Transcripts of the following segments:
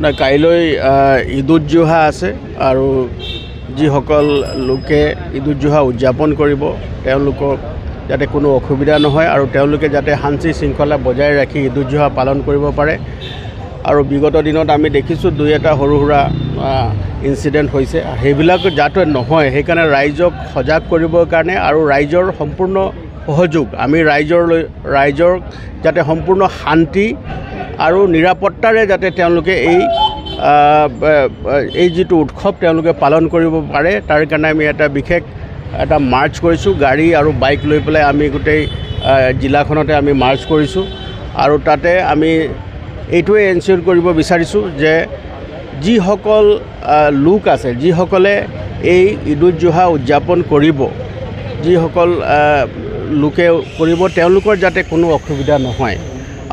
না কাইলৈ ঈদুল জুহা আছে আৰু যিসকল লোকে ঈদুল জুহা উদযাপন কৰিব তেওঁলোকক যাতে কোনো অসুবিধা নহয় আৰু তেওঁলোকে যাতে শান্তি শৃংখলা বজাই ৰাখি ঈদুল জুহা পালন কৰিব পাৰে। আৰু বিগত দিনত আমি দেখিছোঁ দুই এটা সৰু সুৰা ইনচিডেণ্ট হৈছে, সেইবিলাক যাতে নহয় সেইকাৰণে ৰাইজক সজাগ কৰিবৰ কাৰণে আৰু ৰাইজৰ সম্পূৰ্ণ সহযোগ আমি ৰাইজৰ যাতে সম্পূৰ্ণ শান্তি আৰু নিৰাপত্তাৰে যাতে তেওঁলোকে এই যিটো উৎসৱ তেওঁলোকে পালন কৰিব পাৰে তাৰ কাৰণে আমি বিশেষ এটা মাৰ্চ কৰিছোঁ। গাড়ী আৰু বাইক লৈ পেলাই আমি গোটেই জিলাখনতে আমি মাৰ্চ কৰিছোঁ আৰু তাতে আমি এইটোৱে এনচিয়ৰ কৰিব বিচাৰিছোঁ যে যিসকল লোক আছে যিসকলে এই ঈদুল জুহা উদযাপন কৰিব, যিসকল লোকে কৰিব তেওঁলোকৰ যাতে কোনো অসুবিধা নহয়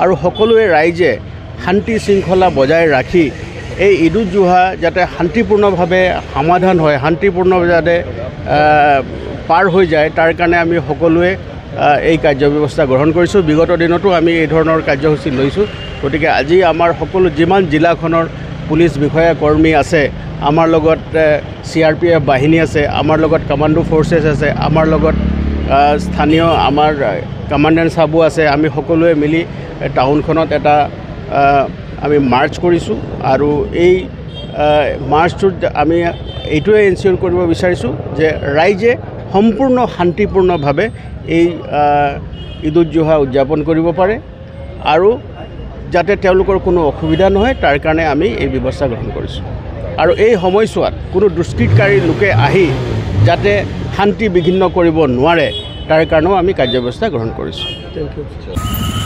আৰু সকলোৱে ৰাইজে শান্তি শৃংখলা বজাই ৰাখি এই ঈদুল জুহা যাতে শান্তিপূৰ্ণভাৱে সমাধান হয়, শান্তিপূৰ্ণভাৱে যাতে পাৰ হৈ যায় তাৰ কাৰণে আমি সকলোৱে এই কাৰ্যব্যৱস্থা গ্ৰহণ কৰিছোঁ। বিগত দিনতো আমি এই ধৰণৰ কাৰ্যসূচী লৈছোঁ। গতিকে আজি আমাৰ সকলো যিমান জিলাখনৰ পুলিচ বিষয়া কৰ্মী আছে, আমাৰ লগত CRPF বাহিনী আছে, আমাৰ লগত কমাণ্ডো ফ'ৰ্চেছ আছে, আমাৰ লগত স্থানীয় আমাৰ কমাণ্ডেণ্ট চাবো আছে, আমি সকলোৱে মিলি টাউনখনত এটা আমি মাৰ্চ কৰিছোঁ আৰু এই মাৰ্চটোত আমি এইটোৱে এনচিয়ৰ কৰিব বিচাৰিছোঁ যে ৰাইজে সম্পূৰ্ণ শান্তিপূৰ্ণভাৱে এই ঈদুল জুহা উদযাপন কৰিব পাৰে আৰু যাতে তেওঁলোকৰ কোনো অসুবিধা নহয় তাৰ কাৰণে আমি এই ব্যৱস্থা গ্ৰহণ কৰিছোঁ। আৰু এই সময়ছোৱাত কোনো দুষ্কৃতকাৰী লোকে আহি যাতে শান্তি বিঘিন্ন কৰিব নোৱাৰে তাৰ কাৰণেও আমি কাৰ্যব্যৱস্থা গ্ৰহণ কৰিছোঁ। Thank U.